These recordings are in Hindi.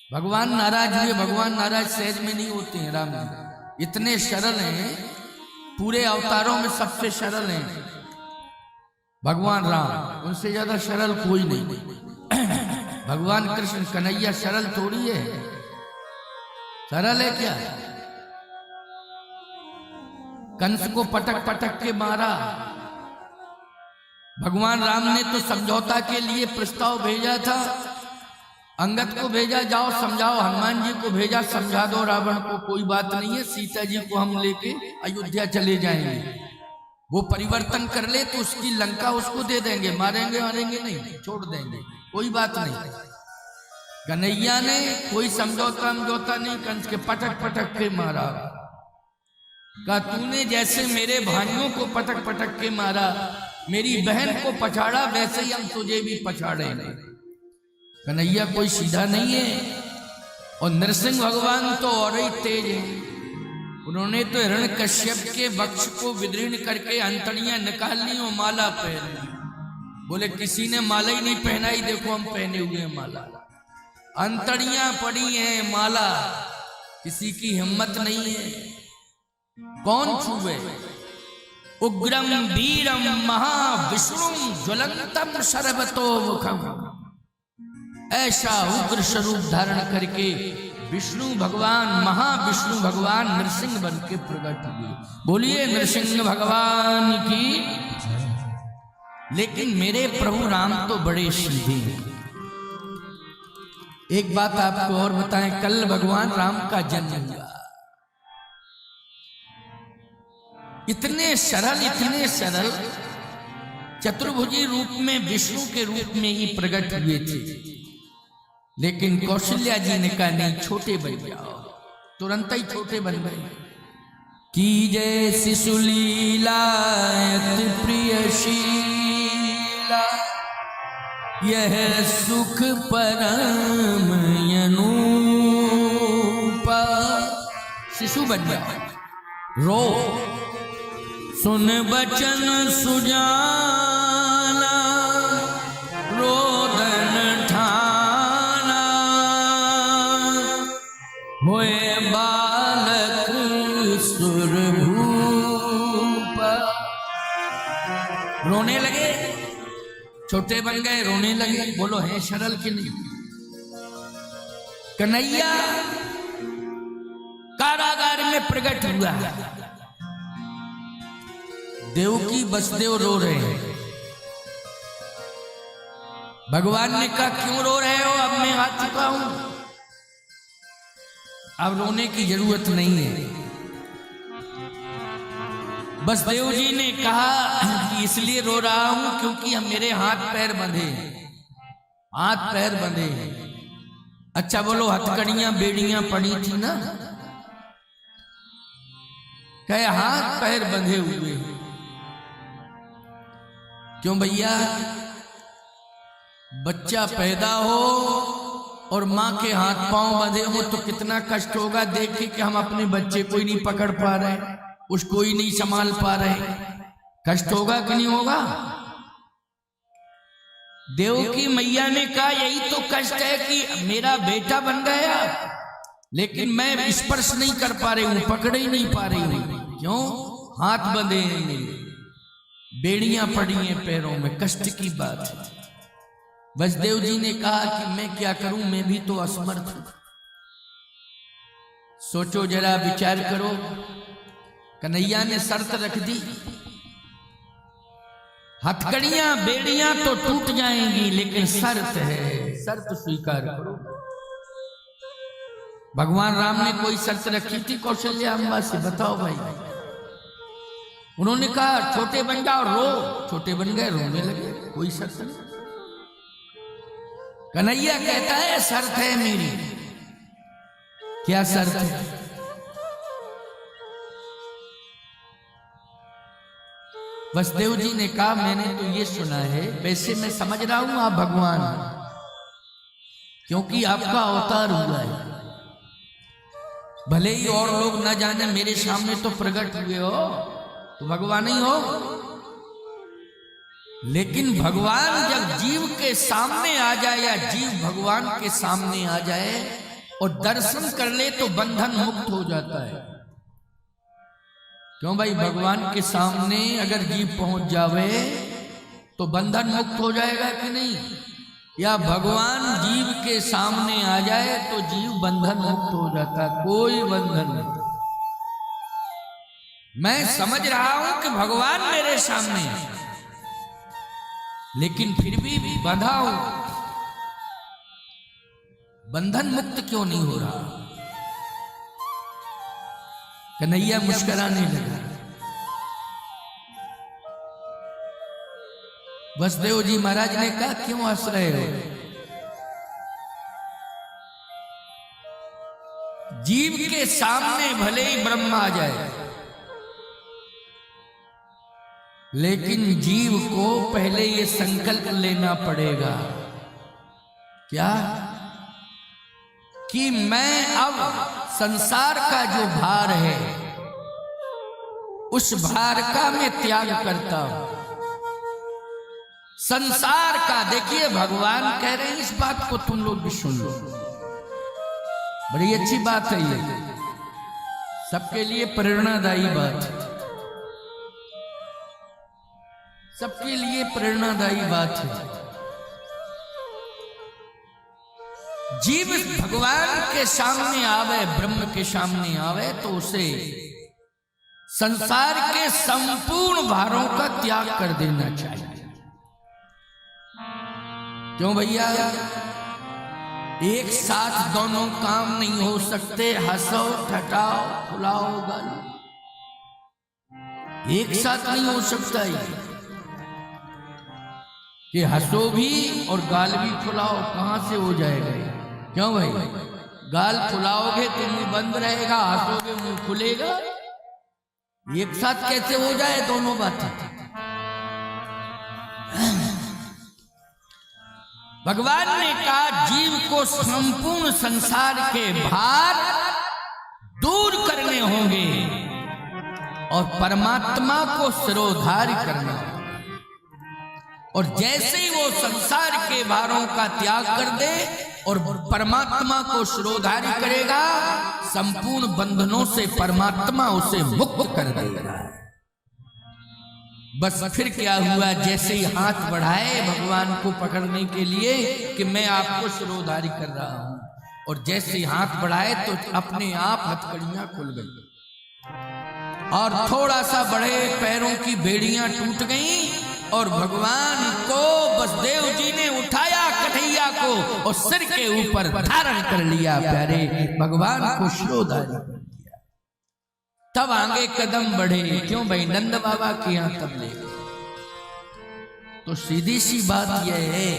भगवान नाराज हुए, भगवान नाराज सहज में नहीं होते हैं। राम जी इतने सरल हैं, पूरे अवतारों में सबसे सरल हैं भगवान राम, उनसे ज्यादा सरल कोई नहीं। भगवान कृष्ण कन्हैया सरल थोड़ी है, सरल है क्या? कंस को पटक पटक के मारा। भगवान राम ने तो समझौता के लिए प्रस्ताव भेजा था, अंगद को भेजा, जाओ समझाओ, हनुमान जी को भेजा, समझा दो रावण को, कोई बात नहीं है, सीता जी को हम लेके अयोध्या चले जाएंगे, वो परिवर्तन कर ले तो उसकी लंका उसको दे देंगे, मारेंगे मारेंगे नहीं, छोड़ देंगे, कोई बात नहीं। कन्हैया ने कोई समझौता नहीं, कंस के पटक पटक के मारा। कहा तूने जैसे मेरे भाइयों को पटक पटक के मारा, मेरी बहन को पछाड़ा, वैसे ही हम तुझे भी पछाड़ेंगे। कन्हैया कोई सीधा नहीं है, और नरसिंह भगवान तो और ही तेज है। उन्होंने तो हिरण्यकश्यप के वक्ष को विदीर्ण करके अंतड़ियां निकाल ली और माला पहन ली। बोले किसी ने माला ही नहीं पहनाई, देखो हम पहने हुए हैं माला, अंतड़ियां पड़ी हैं, माला, किसी की हिम्मत नहीं है। कौन छुए? उग्रम वीरम महाविष्णुम ज्वलंतम सर्वतो मुखम, ऐसा उग्र स्वरूप धारण करके विष्णु भगवान, महाविष्णु भगवान नरसिंह बन के प्रकट हुए। बोलिए नरसिंह भगवान की। लेकिन मेरे प्रभु राम तो बड़े सीधे हैं। एक बात आपको और बताएं, कल भगवान राम का जन्म हुआ। इतने सरल चतुर्भुजी रूप में विष्णु के रूप में ही प्रकट हुए थे। लेकिन कौशल्या जी ने कहा नहीं, छोटे बन जाओ, तुरंत ही छोटे बन गए। की जैसी सुलीला अति प्रियशीला, यह सुख परम अनूपा। शिशु बन जाओ, रो, सुन बचन सुजाना, रोदन ठाना, होए बालक सुरभूप। रोने लगे, छोटे बन गए, रोने लगे। बोलो है सरल कि नहीं? कन्हैया कारागार में प्रकट हुआ। देवकी वसुदेव रो रहे हैं। भगवान ने कहा क्यों रो रहे हो? अब मैं आ चुका हूं, अब रोने की जरूरत नहीं है। वसुदेव जी ने कहा कि इसलिए रो रहा हूं क्योंकि हम मेरे हाथ पैर बंधे हैं, हाथ पैर बंधे हैं। अच्छा बोलो, हथकड़ियां बेड़ियां पड़ी थी ना, कहे हाथ पैर बंधे हुए हैं। क्यों भैया? बच्चा पैदा हो और मां के हाथ पांव बंधे हो तो कितना कष्ट होगा। देखिए कि हम अपने बच्चे को ही नहीं पकड़ पा रहे, उसको ही नहीं संभाल पा रहे, कष्ट होगा कि नहीं होगा? देवकी मैया ने कहा यही तो कष्ट है कि मेरा बेटा बन गया लेकिन मैं स्पर्श नहीं कर पा रही हूं, पकड़ ही नहीं पा रही हूं। क्यों? हाथ बंधे हैं मेरे, बेड़ियां पड़ी हैं पैरों में, कष्ट की बात है। वसुदेव जी ने कहा कि मैं क्या करूं, मैं भी तो असमर्थ हूं। सोचो जरा, विचार करो। कन्हैया ने शर्त रख दी, हथकड़ियां बेड़ियां तो टूट जाएंगी लेकिन शर्त है, शर्त स्वीकार करो। भगवान राम ने कोई शर्त रखी थी कौशल्या अम्बा से? बताओ भाई। उन्होंने कहा छोटे बन जाओ, रो, छोटे बन गए, रोने लगे, कोई शर्त नहीं। कन्हैया कहता है शर्त है मेरी। क्या शर्त है? वसुदेव जी ने कहा मैंने तो ये सुना है, वैसे मैं समझ रहा हूं आप भगवान, क्योंकि आपका अवतार हुआ है। भले ही और लोग न जाने, मेरे सामने तो प्रकट हुए हो तो भगवान ही हो। लेकिन भगवान जब जीव के सामने आ जाए या जीव भगवान के सामने आ जाए और दर्शन कर ले तो बंधन मुक्त हो जाता है। क्यों भाई, भगवान के सामने अगर जीव पहुंच जावे तो बंधन मुक्त हो जाएगा कि नहीं? या भगवान जीव के सामने आ जाए तो जीव बंधन मुक्त हो जाता, कोई बंधन नहीं। मैं समझ रहा हूं कि भगवान मेरे सामने है, लेकिन फिर भी बंधा हूं, बंधन मुक्त क्यों नहीं हो रहा? कन्हैया मुस्कुराने लगा। वसुदेव जी महाराज ने कहा, क्यों हंस रहे हो? जीव के सामने भले ही ब्रह्मा आ जाए, लेकिन जीव को पहले ये संकल्प लेना पड़ेगा, क्या? कि मैं अब संसार का जो भार है, उस भार का मैं त्याग करता हूं। संसार का, देखिए भगवान कह रहे हैं, इस बात को तुम लोग भी सुन लो, बड़ी अच्छी बात है ये, सबके लिए प्रेरणादायी बात है, सबके लिए प्रेरणादायी बात है। जीव भगवान के सामने आवे, ब्रह्म के सामने आवे, तो उसे संसार के संपूर्ण भारों का त्याग कर देना चाहिए। क्यों भैया, एक साथ दोनों काम नहीं हो सकते। हंसो, ठटाओ, फुलाओ गाल, एक साथ नहीं हो सकता ये कि हंसो भी और गाल भी फुलाओ, कहां से हो जाएगा? क्यों भाई, गाल फुलाओगे तो मुंह बंद रहेगा, हंसोगे मुंह खुलेगा, एक साथ कैसे हो जाए दोनों बातें? भगवान ने कहा, जीव को संपूर्ण संसार के भार दूर करने होंगे और परमात्मा को सिरोधार्य करना होगा। और जैसे ही वो संसार के भारों का त्याग कर दे और परमात्मा को सिरोधार्य करेगा, संपूर्ण बंधनों से परमात्मा उसे मुक्त कर देगा। बस फिर क्या हुआ, जैसे ही हाथ बढ़ाए भगवान को पकड़ने के लिए कि मैं आपको सिरोधारी कर रहा हूं, और जैसे ही हाथ बढ़ाए तो अपने आप हथकड़ियां खुल गई और थोड़ा सा बड़े पैरों की बेड़ियां टूट गईं और भगवान को वसुदेव जी ने उठाया, कन्हैया को, और सिर के ऊपर धारण कर लिया। प्यारे भगवान को सिरोधारी कर दिया। तब आगे कदम बढ़े। क्यों भाई, नंद बाबा के यहां तब ले गए। तो सीधी सी बात यह है,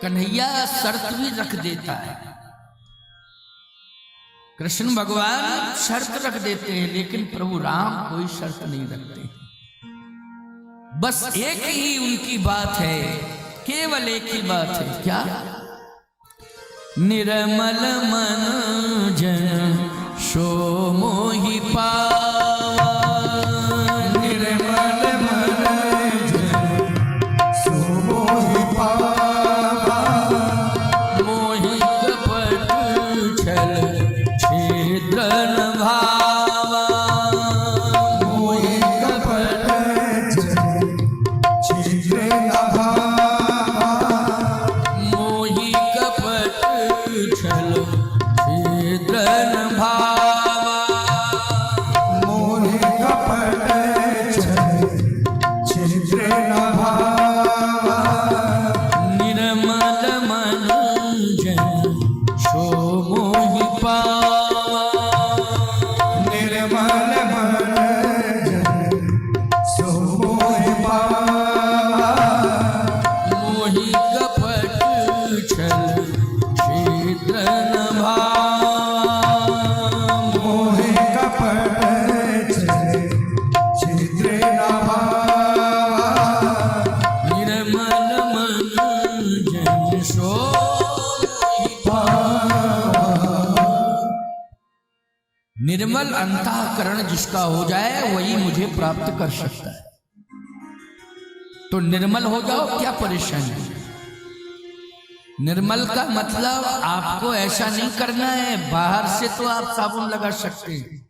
कन्हैया शर्त भी रख देता है। कृष्ण भगवान शर्त रख देते हैं, लेकिन प्रभु राम कोई शर्त नहीं रखते। बस एक ही उनकी बात है, केवल एक ही बात है, क्या? निर्मल मन जन सो मोहि पावा, निर्मल मन जन सो मोहि पावा, मोहि कपट छल छिद्र न भावा, मोहि कपट छल छिद्र न भावा, मोहि कपट छल छिद्र न भावा, मोहि कपट छल छिद्र न भावा, निर्मल मन जन सो मोहि पावा, निर्मल मन जन सो मोहि पावा, मोहि कपट छल छिद्र न भावा, मोहि कपट छल छिद्र न भावा, निर्मल मन जन सो मोहि पावा। निर्मल अंतःकरण जिसका हो जाए वही मुझे प्राप्त कर सकता है। तो निर्मल हो जाओ, क्या परेशानी? निर्मल का मतलब आपको ऐसा नहीं करना है, बाहर से तो आप साबुन लगा सकते हैं,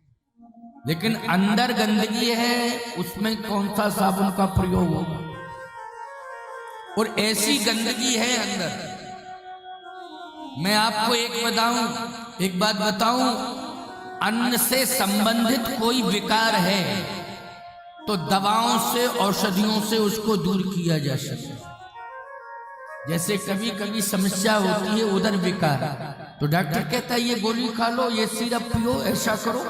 लेकिन अंदर गंदगी है, उसमें कौन सा साबुन का प्रयोग होगा। और ऐसी गंदगी है अंदर। मैं आपको एक बात बताऊं, अन्न से संबंधित कोई विकार है तो दवाओं से, औषधियों से उसको दूर किया जा सकता है। जैसे कभी कभी समस्या होती है उधर विकार, तो डॉक्टर कहता है ये गोली खा लो, ये सिरप पियो, ऐसा करो।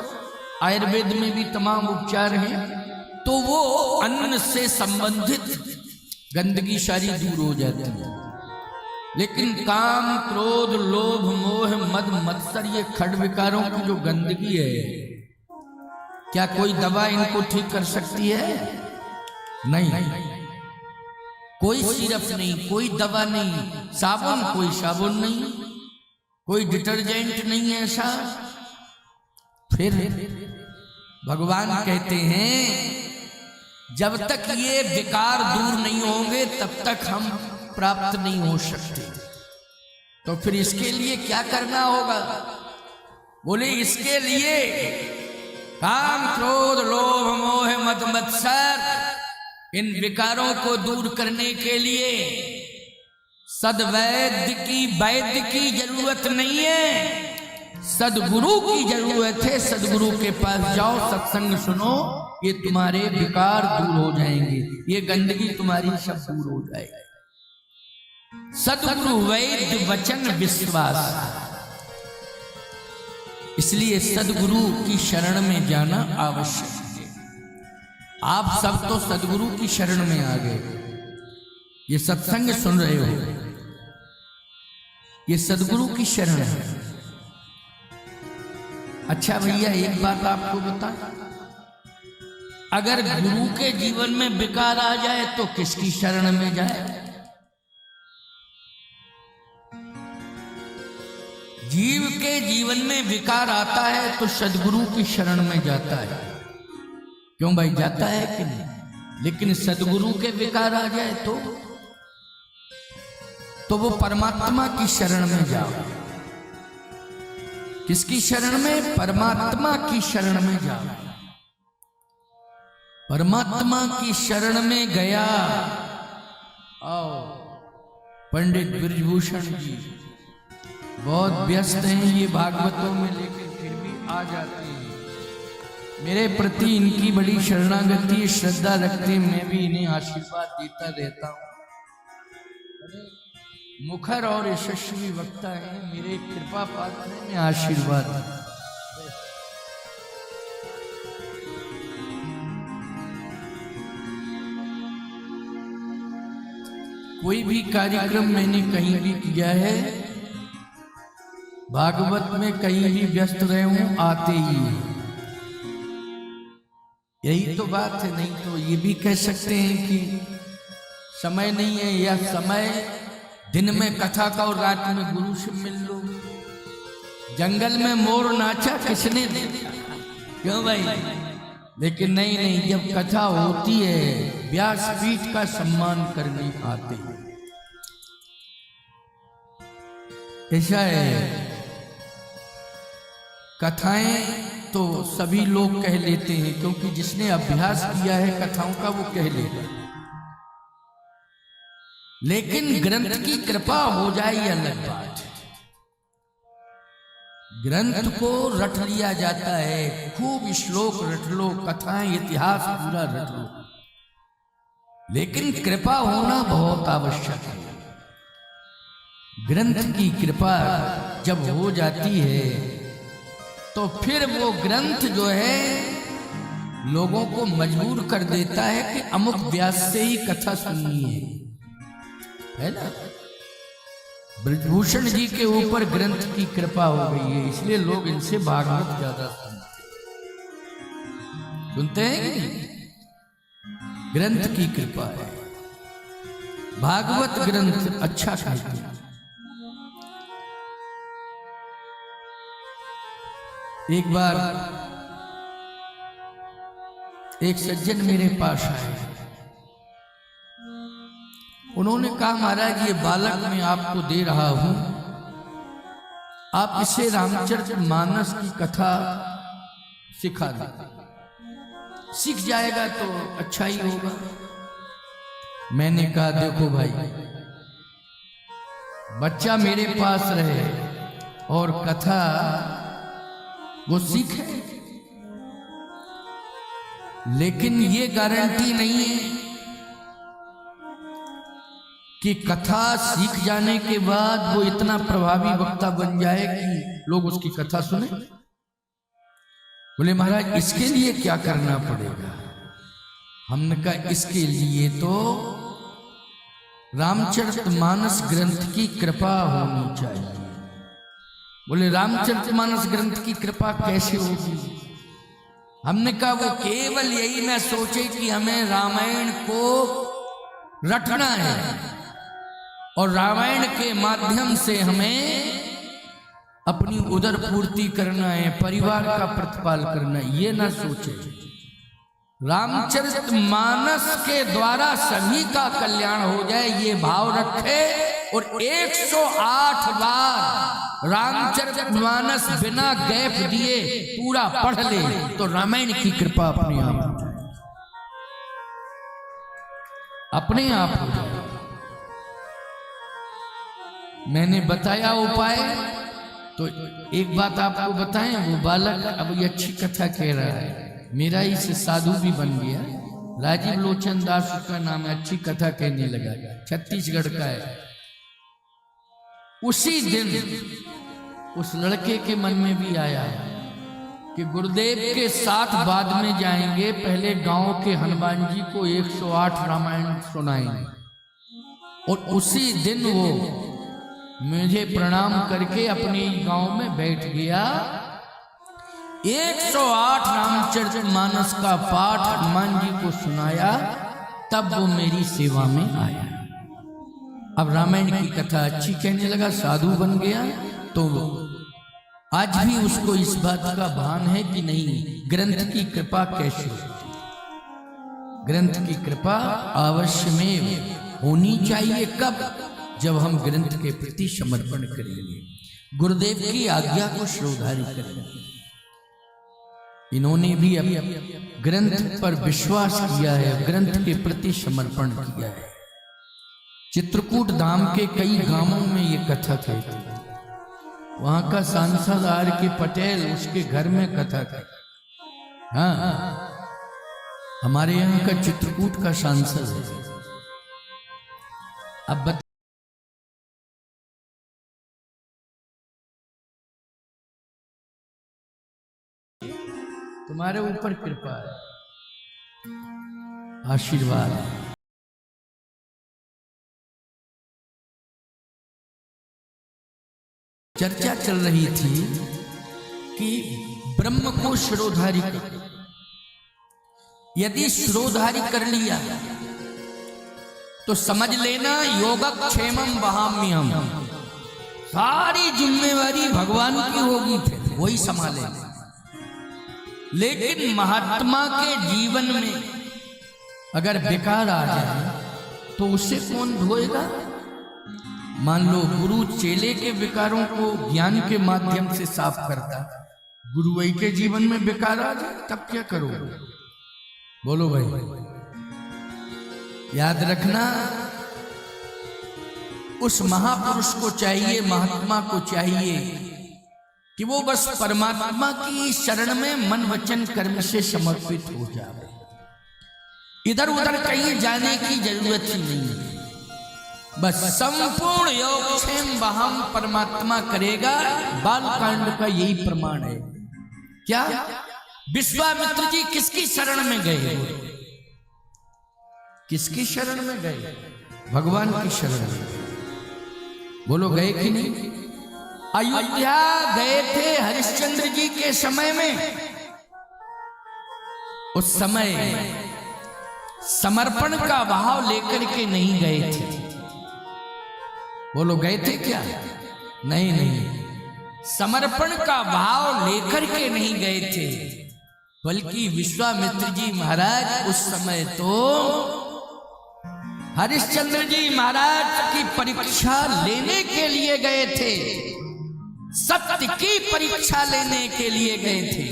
आयुर्वेद में भी तमाम उपचार हैं। तो वो अन्न से संबंधित गंदगी सारी दूर हो जाती है। लेकिन काम, क्रोध, लोभ, मोह, मद, मत्सर, ये खड विकारों की जो गंदगी है, क्या कोई दवा इनको ठीक कर सकती है? नहीं। कोई सिरप नहीं, कोई दवा नहीं, साबुन, कोई साबुन नहीं, कोई डिटर्जेंट नहीं है ऐसा। फिर भगवान कहते हैं जब तक ये विकार दूर नहीं होंगे तब तक हम प्राप्त नहीं हो सकते। तो फिर इसके लिए क्या करना होगा? बोले इसके लिए काम, क्रोध, लोभ, मोह, मद, मत्सर, इन विकारों को दूर करने के लिए वैद्य की जरूरत नहीं है, सदगुरु की जरूरत है। सदगुरु के पास जाओ, सत्संग सुनो, ये तुम्हारे विकार दूर हो जाएंगे, ये गंदगी तुम्हारी सब दूर हो जाएगी। सदगुरु वैद्य वचन विश्वास, इसलिए सदगुरु की शरण में जाना आवश्यक है। आप सब तो सदगुरु की शरण में आ गए, ये सत्संग सुन रहे हो, ये सदगुरु की शरण है। अच्छा भैया एक बात आपको बता, अगर गुरु के जीवन में विकार आ जाए तो किसकी शरण में जाए? जीव के जीवन में विकार आता है तो सदगुरु की शरण में जाता है। क्यों भाई, जाता है कि नहीं? लेकिन सदगुरु के विकार आ जाए तो वो परमात्मा की शरण में जाओ। किसकी शरण में? परमात्मा की शरण में जाओ। परमात्मा की शरण में गया। आओ, पंडित ब्रजभूषण जी बहुत व्यस्त हैं ये भागवतों में, लेकिन फिर भी आ जाते हैं। मेरे प्रति इनकी बड़ी शरणागति, श्रद्धा रखते हैं, मैं भी इन्हें आशीर्वाद देता रहता हूँ। मुखर और यशस्वी वक्ता है, मेरे कृपा पात्र में आशीर्वाद। कोई भी कार्यक्रम मैंने कहीं भी किया है, भागवत में कहीं भी व्यस्त रहे हूं, आते ही है। यही तो बात है। नहीं तो ये भी कह सकते हैं कि समय नहीं है, या समय दिन में कथा का और रात में गुरु से मिल लो। जंगल में मोर नाचा किसने देखा? क्यों भाई? लेकिन नहीं, जब कथा होती है व्यासपीठ का सम्मान करने आते हैं। ऐसा है, कथाएं तो सभी लोग कह लेते हैं, क्योंकि जिसने अभ्यास किया है कथाओं का वो कह लेता है। लेकिन ग्रंथ की कृपा हो जाए ये अलग बात है। ग्रंथ को रट लिया जाता है, खूब श्लोक रट लो, कथाएं, इतिहास पूरा रट लो, लेकिन कृपा होना बहुत आवश्यक है। ग्रंथ की कृपा जब हो जाती है तो फिर वो ग्रंथ जो है लोगों को मजबूर कर देता है कि अमुक व्यास से ही कथा सुननी है ना। ब्रजभूषण जी के ऊपर ग्रंथ की कृपा हो गई है, इसलिए लोग इनसे भागवत ज्यादा सुनते हैं कि ग्रंथ की कृपा है। भागवत ग्रंथ अच्छा कहते हैं। एक बार एक सज्जन मेरे पास आए, उन्होंने कहा महाराज ये बालक मैं आपको दे रहा हूं, आप इसे रामचरितमानस की कथा सिखा दें, सीख जाएगा तो अच्छा ही होगा। मैंने कहा देखो भाई, बच्चा मेरे पास रहे और कथा वो सीखे, लेकिन ये गारंटी नहीं है कि कथा सीख जाने के बाद वो इतना प्रभावी वक्ता बन जाए कि लोग उसकी कथा सुने। बोले महाराज इसके लिए क्या करना पड़ेगा? हमने कहा इसके लिए तो रामचरितमानस ग्रंथ की कृपा होनी चाहिए। बोले रामचरितमानस ग्रंथ की कृपा कैसे होगी? हमने कहा वो केवल यही न सोचे कि हमें रामायण को रटना है और रामायण के माध्यम से हमें अपनी उदर पूर्ति करना है, परिवार का प्रतिपाल करना है, ये ना सोचे। रामचरितमानस के द्वारा सभी का कल्याण हो जाए ये भाव रखे और 108 बार रामचरितमानस बिना गैप दिए पूरा पढ़ ले तो रामायण की कृपा अपने आप हो जाए, अपने आप हो जाए। मैंने बताया उपाय, तो एक बात आपको बताएं, वो बालक अब ये अच्छी कथा कह रहा है, मेरा ही से साधु भी बन गया, राजीव लोचन दास उसका नाम है, अच्छी कथा कहने लगा, छत्तीसगढ़ का है। उसी दिन उस लड़के के मन में भी आया कि गुरुदेव के साथ बाद में जाएंगे, पहले गांव के हनुमान जी को 108 रामायण सुनाएंगे। और उसी दिन वो मुझे प्रणाम करके अपने गांव में बैठ गया, 108 रामचरितमानस का पाठ हनुमान जी को सुनाया, तब वो मेरी सेवा में आया। अब रामायण की कथा अच्छी कहने लगा, साधु बन गया। तो आज भी उसको इस बात का भान है कि नहीं, ग्रंथ की कृपा कैसे होती, ग्रंथ की कृपा अवश्य में होनी चाहिए। कब? जब हम ग्रंथ के प्रति समर्पण करेंगे, गुरुदेव की आज्ञा को श्रोधारी करेंगे। इन्होंने भी अब ग्रंथ पर विश्वास किया है, ग्रंथ के प्रति समर्पण किया है। चित्रकूट धाम के कई गांवों में ये कथा कहती है। वहां का सांसद आर के पटेल उसके घर में कथा कहता। हाँ, हमारे यहाँ का चित्रकूट का सांसद है। अब तुम्हारे ऊपर कृपा है, आशीर्वाद है। चर्चा चल रही थी कि ब्रह्म को शिरोधारी कर, यदि शिरोधारी कर लिया तो समझ लेना योगक्षेमम वहाम्यहम, सारी जिम्मेवारी भगवान की होगी, फिर वही संभालेगा। लेकिन महात्मा के जीवन में अगर विकार आ जाए तो उसे कौन धोएगा? मान लो गुरु चेले के विकारों को ज्ञान के माध्यम से साफ करता, गुरु वही के जीवन में विकार आ जाए तब क्या करोगे? बोलो भाई। याद रखना, उस महापुरुष को चाहिए, महात्मा को चाहिए कि वो बस परमात्मा की शरण में मन वचन कर्म से समर्पित हो जाए, इधर उधर कहीं जाने की जरूरत ही नहीं है। बस संपूर्ण योगक्षेम वहां परमात्मा करेगा। बालकांड का यही प्रमाण है। क्या विश्वामित्र जी किसकी शरण में गए? किसकी शरण में गए? भगवान की शरण में। बोलो गए कि नहीं? अयोध्या गए थे हरिश्चंद्र जी के समय में। उस समय समर्पण का भाव लेकर के नहीं गए थे। बोलो गए थे क्या? नहीं नहीं, समर्पण का भाव लेकर के नहीं गए थे, बल्कि विश्वामित्र जी महाराज उस समय तो हरिश्चंद्र जी महाराज की परीक्षा लेने के लिए गए थे, सत्य की परीक्षा लेने के लिए गए थे।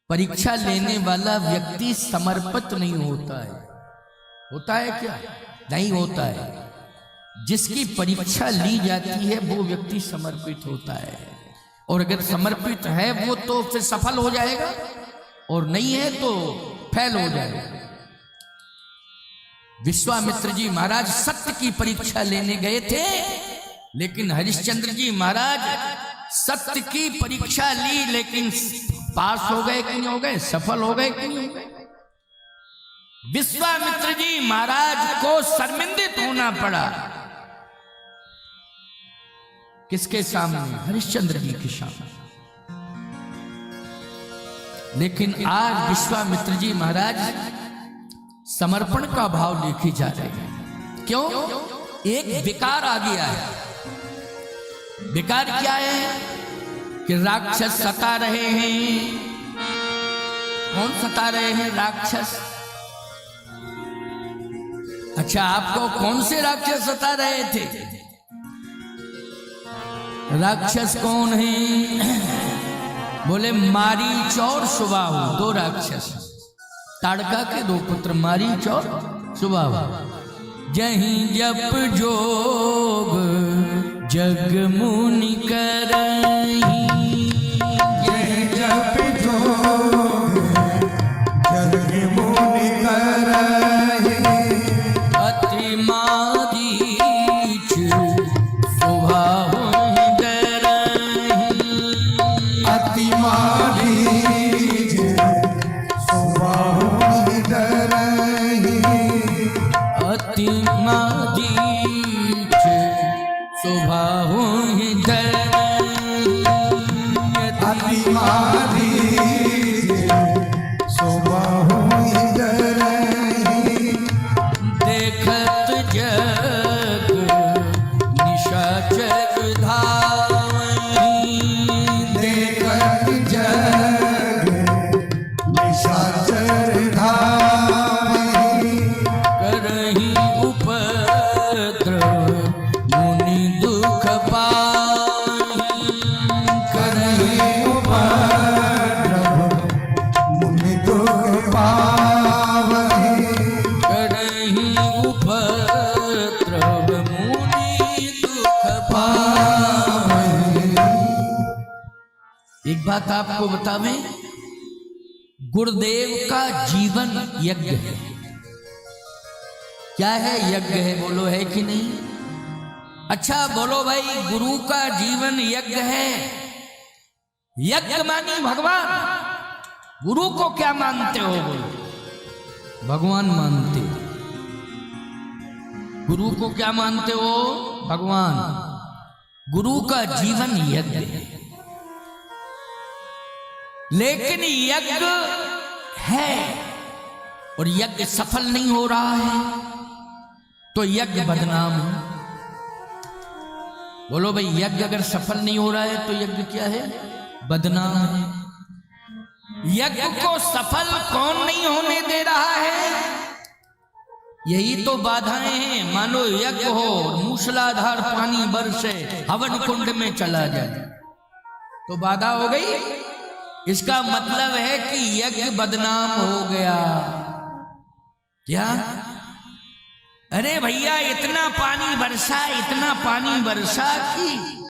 परीक्षा लेने वाला व्यक्ति समर्पित नहीं होता है। होता है क्या? नहीं होता है। जिसकी परीक्षा ली जाती है वो व्यक्ति समर्पित होता है, और अगर समर्पित है वो तो फिर सफल हो जाएगा, और नहीं है तो फेल हो जाएगा। विश्वामित्र जी महाराज सत्य की परीक्षा लेने गए थे, लेकिन हरिश्चंद्र जी महाराज सत्य की परीक्षा ली, लेकिन पास हो गए कि नहीं हो गए, सफल हो गए कि नहीं हो गए। विश्वामित्र जी महाराज को शर्मिंदित होना पड़ा। किसके सामने? हरिश्चंद्र जी के सामने। लेकिन आज विश्वामित्र जी महाराज समर्पण का भाव लेके जा रहे हैं। क्यों? एक विकार आ गया है। विकार क्या है? कि राक्षस सता रहे हैं। कौन सता रहे हैं? राक्षस। अच्छा, आपको कौन से राक्षस सता रहे थे? राक्षस कौन है? बोले मारीच और सुबाहु, दो राक्षस। ताड़का के दो पुत्र, मारीच और सुबाहु। जहीं जप जोग जग मुनि करहीं, जहीं जप जोग जग मुनि करहीं, अति मारीच सुबाहु डरहीं, अति मारीच सुबाहु डरहीं, अति मारीच सुबाहु डरहीं, अति मारीच सुबाहु डरहीं, देखत जग निशाचर धावहीं, देखत जग निशाचर धावहीं, करहीं उपद्रव मुनि दुख पाहीं, करहीं उपद्रव मुनि दुख पावहीं, करहीं उपद्रव मुनि दुख पाहीं। एक बात आपको बतावें, गुरुदेव का जीवन यज्ञ है। क्या है? यज्ञ है। बोलो, है कि नहीं? अच्छा बोलो भाई, गुरु का जीवन यज्ञ है। यज्ञ मानी भगवान। गुरु को क्या मानते हो? बोलो, भगवान मानते हो। गुरु को क्या मानते हो? भगवान। गुरु का जीवन यज्ञ है। लेकिन यज्ञ है और यज्ञ सफल नहीं हो रहा है तो यज्ञ बदनाम है। बोलो भाई, यज्ञ अगर सफल नहीं हो रहा है तो यज्ञ क्या है? बदनाम है। यज्ञ को सफल कौन नहीं होने दे रहा है? यही तो बाधाएं हैं। मानो यज्ञ हो, मूसलाधार पानी बरसे, हवन कुंड में चला जाए तो बाधा हो गई। इसका मतलब है कि यज्ञ बदनाम हो गया। क्या? अरे भैया, इतना पानी बरसा, इतना पानी बरसा कि